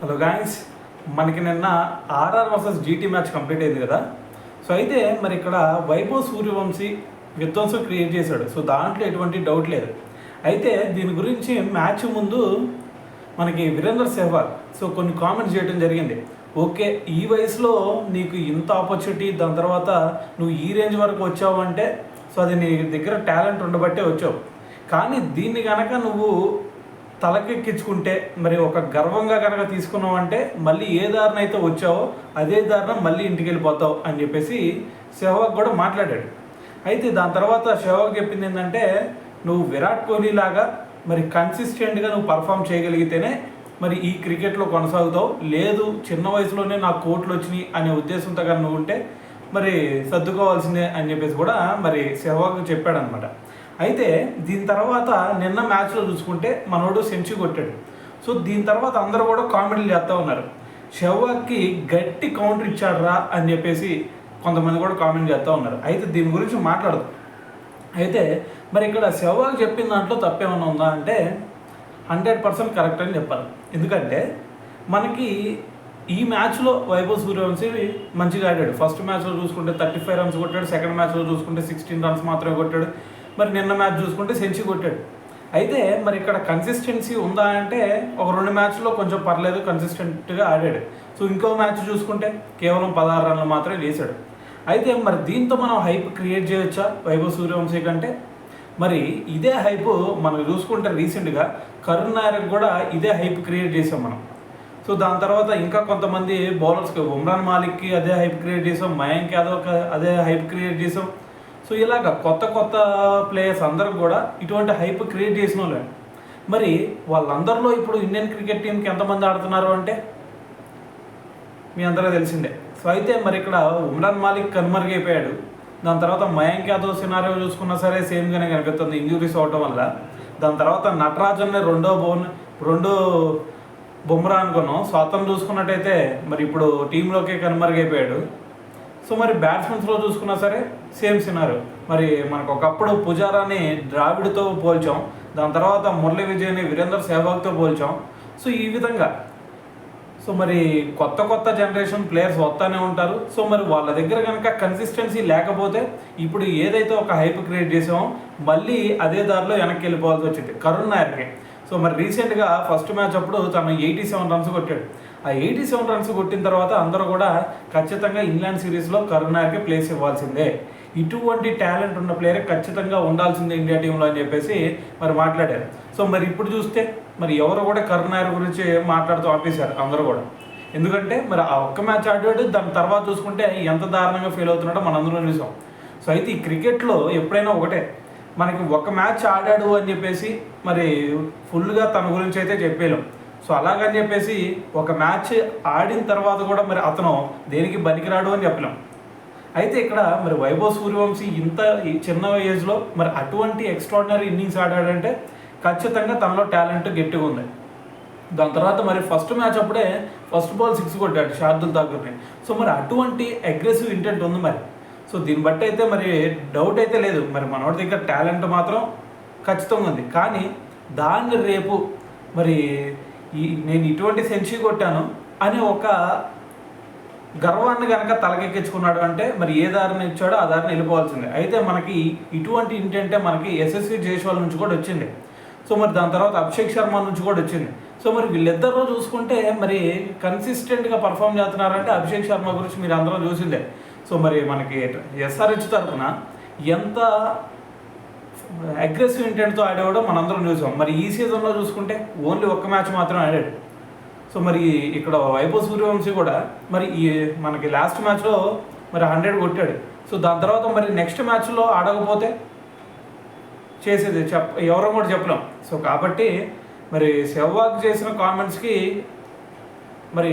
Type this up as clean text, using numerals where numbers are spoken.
Hello guys, మనకి నిన్న RR versus GT match complete అయింది కదా. సో అయితే మరి ఇక్కడ వైభవ్ సూర్యవంశీ విధ్వంసం క్రియేట్ చేశాడు. సో దాంట్లో ఎటువంటి డౌట్ లేదు. అయితే దీని గురించి మ్యాచ్ ముందు మనకి వీరేంద్ర సెహ్వాగ్ కొన్ని కామెంట్స్ చేయడం జరిగింది. ఓకే, ఈ వయసులో నీకు ఇంత ఆపర్చునిటీ, దాని తర్వాత నువ్వు ఈ రేంజ్ వరకు వచ్చావు అంటే అది నీ దగ్గర టాలెంట్ ఉండబట్టే వచ్చావు. కానీ దీన్ని కనుక నువ్వు తలకెక్కించుకుంటే, మరి ఒక గర్వంగా కనుక తీసుకున్నావు అంటే మళ్ళీ ఏ దారిన అయితే వచ్చావో అదే దారిన మళ్ళీ ఇంటికి వెళ్ళిపోతావు అని చెప్పేసి సెహ్వాగ్ కూడా మాట్లాడాడు. అయితే దాని తర్వాత సెహ్వాగ్ చెప్పింది ఏంటంటే, నువ్వు విరాట్ కోహ్లీ లాగా మరి కన్సిస్టెంట్గా నువ్వు పర్ఫామ్ చేయగలిగితేనే మరి ఈ క్రికెట్లో కొనసాగుతావు, లేదు చిన్న వయసులోనే నాకు కోట్లు వచ్చినాయి అనే ఉద్దేశంతో కానీ నువ్వు ఉంటే మరి సర్దుకోవాల్సిందే అని చెప్పేసి కూడా మరి సెహ్వాగ్ చెప్పాడనమాట. అయితే దీని తర్వాత నిన్న మ్యాచ్లో చూసుకుంటే మనోడు సెంచరీ కొట్టాడు. సో దీని తర్వాత అందరూ కూడా కామెడీలు చేస్తూ ఉన్నారు, సెహ్వాగ్కి గట్టి కౌంటర్ ఇచ్చాడురా అని చెప్పేసి కొంతమంది కూడా కామెంట్ చేస్తూ ఉన్నారు. అయితే దీని గురించి మాట్లాడదు. అయితే మరి ఇక్కడ సెహ్వాగ్ చెప్పిన దాంట్లో తప్పేమన్నా ఉందా అంటే 100% కరెక్ట్ అని చెప్పాలి. ఎందుకంటే మనకి ఈ మ్యాచ్లో వైభవ్ సూర్యవంశీ మంచిగా ఆడాడు. ఫస్ట్ మ్యాచ్లో చూసుకుంటే 35 రన్స్ కొట్టాడు, సెకండ్ మ్యాచ్లో చూసుకుంటే 16 రన్స్ మాత్రమే కొట్టాడు, మరి నిన్న మ్యాచ్ చూసుకుంటే సెంచరీ కొట్టాడు. అయితే మరి ఇక్కడ కన్సిస్టెన్సీ ఉందా అంటే ఒక 2 మ్యాచ్లో కొంచెం పర్లేదు, కన్సిస్టెంట్గా ఆడాడు. సో ఇంకో మ్యాచ్ చూసుకుంటే కేవలం 16 రన్లు మాత్రమే వేసాడు. అయితే మరి దీంతో మనం హైప్ క్రియేట్ చేయొచ్చా వైభవ్ సూర్యవంశీ కంటే? మరి ఇదే హైప్ మనం చూసుకుంటే రీసెంట్గా కరుణ్ నాయర్కి కూడా ఇదే హైప్ క్రియేట్ చేసాం మనం. సో దాని తర్వాత ఇంకా కొంతమంది బౌలర్స్కి, ఉమ్రాన్ మాలిక్కి అదే హైప్ క్రియేట్ చేసాం, మయాంక్ యాదవ్కి అదే హైప్ క్రియేట్ చేసాం. సో ఇలాగ కొత్త కొత్త ప్లేయర్స్ అందరూ కూడా ఇటువంటి హైప్ క్రియేట్ చేసిన వాళ్ళు. మరి వాళ్ళందరిలో ఇప్పుడు ఇండియన్ క్రికెట్ టీంకి ఎంతమంది ఆడుతున్నారు అంటే మీ అందరూ తెలిసిందే. సో అయితే మరి ఇక్కడ ఉమ్రాన్ మాలిక్ కనుమరుగైపోయాడు. దాని తర్వాత మయాంక్ యాదవ్ సినారియో చూసుకున్నా సరే సేమ్గానే కనిపిస్తుంది, ఇంజురీస్ అవడం వల్ల. దాని తర్వాత నటరాజన్ రెండో బుమ్రా అనుకున్నాం. సో అతను చూసుకున్నట్టయితే మరి ఇప్పుడు టీంలోకే కనుమరుగైపోయాడు. సో మరి బ్యాట్స్మెన్స్లో చూసుకున్నా సరే సేమ్ సినారియో. మరి మనకు ఒకప్పుడు పుజారాని ద్రావిడ్తో పోల్చాం, దాని తర్వాత మురళీ విజయ్ని వీరేంద్ర సెహ్వాగ్తో పోల్చాం. సో ఈ విధంగా మరి కొత్త కొత్త జనరేషన్ ప్లేయర్స్ వస్తూనే ఉంటారు. సో మరి వాళ్ళ దగ్గర కనుక కన్సిస్టెన్సీ లేకపోతే ఇప్పుడు ఏదైతే ఒక హైప్ క్రియేట్ చేసామో మళ్ళీ అదే దారిలో వెనక్కి వెళ్ళిపోవాల్సి వచ్చింది కరుణ్ నాయర్కి. సో మరి రీసెంట్గా ఫస్ట్ మ్యాచ్ అప్పుడు తను 87 రన్స్ కొట్టాడు. ఆ 87 రన్స్ కొట్టిన తర్వాత అందరూ కూడా ఖచ్చితంగా ఇంగ్లాండ్ సిరీస్లో కరుణ్ నాయర్కి ప్లేస్ ఇవ్వాల్సిందే, ఇటువంటి టాలెంట్ ఉన్న ప్లేయర్ ఖచ్చితంగా ఉండాల్సిందే ఇండియా టీంలో అని చెప్పేసి మరి మాట్లాడారు. సో మరి ఇప్పుడు చూస్తే మరి ఎవరు కూడా కరుణ్ నాయర్ గురించి మాట్లాడుతూ ఆపేశారు అందరూ కూడా. ఎందుకంటే మరి ఆ ఒక్క మ్యాచ్ ఆడాడు, దాని తర్వాత చూసుకుంటే ఎంత దారుణంగా ఫీల్ అవుతున్నాడో మనందరం చూసాం. సో అయితే ఈ క్రికెట్లో ఎప్పుడైనా ఒకటే, మనకి ఒక మ్యాచ్ ఆడాడు అని చెప్పేసి మరి ఫుల్గా తన గురించి అయితే చెప్పేయలేం. సో అలాగని చెప్పేసి ఒక మ్యాచ్ ఆడిన తర్వాత కూడా మరి అతను దేనికి పనికిరాడు అని చెప్పలేం. అయితే ఇక్కడ మరి వైభవ్ సూర్యవంశీ ఇంత చిన్న ఏజ్లో మరి అటువంటి ఎక్స్ట్రాడినరీ ఇన్నింగ్స్ ఆడాడంటే ఖచ్చితంగా తనలో టాలెంట్ గట్టిగా ఉంది. దాని తర్వాత మరి ఫస్ట్ మ్యాచ్ అప్పుడే ఫస్ట్ బాల్ 6 కొట్టాడు శార్దుల్ ఠాకూర్ని. సో మరి అటువంటి అగ్రెసివ్ ఇంటెంట్ ఉంది మరి. సో దీన్ని బట్టి అయితే మరి డౌట్ అయితే లేదు, మరి మనోడి దగ్గర టాలెంట్ మాత్రం ఖచ్చితంగా ఉంది. కానీ దాన్ని రేపు మరి నేను ఇటువంటి సెంచరీ కొట్టాను అనే ఒక గర్వాన్ని కనుక తలకెక్కించుకున్నాడు అంటే మరి ఏ దారిన ఇచ్చాడో ఆ దారిని వెళ్ళిపోవాల్సిందే. అయితే మనకి ఇటువంటి ఇంటెంటే మనకి యశస్వి జైస్వాల్ నుంచి కూడా వచ్చింది. సో మరి దాని తర్వాత అభిషేక్ శర్మ నుంచి కూడా వచ్చింది. సో మరి వీళ్ళిద్దరూ చూసుకుంటే మరి కన్సిస్టెంట్గా పర్ఫామ్ చేస్తున్నారంటే అభిషేక్ శర్మ గురించి మీరు అందరూ చూసిందే. సో మరి మనకి ఎస్ఆర్హెచ్ తరఫున ఎంత అగ్రెసివ్ ఇంటెంట్తో ఆడేవాడో మనందరం చూసాం. మరి ఈ సీజన్లో చూసుకుంటే ఓన్లీ ఒక్క మ్యాచ్ మాత్రం ఆడాడు. సో మరి ఇక్కడ వైభవ్ సూర్యవంశీ కూడా మరి ఈ మనకి లాస్ట్ మ్యాచ్లో మరి 100 కొట్టాడు. సో దాని తర్వాత మరి నెక్స్ట్ మ్యాచ్లో ఆడకపోతే చేసేది ఎవరో కూడా చెప్పలేం. సో కాబట్టి మరి సెహ్వాగ్ చేసిన కామెంట్స్కి మరి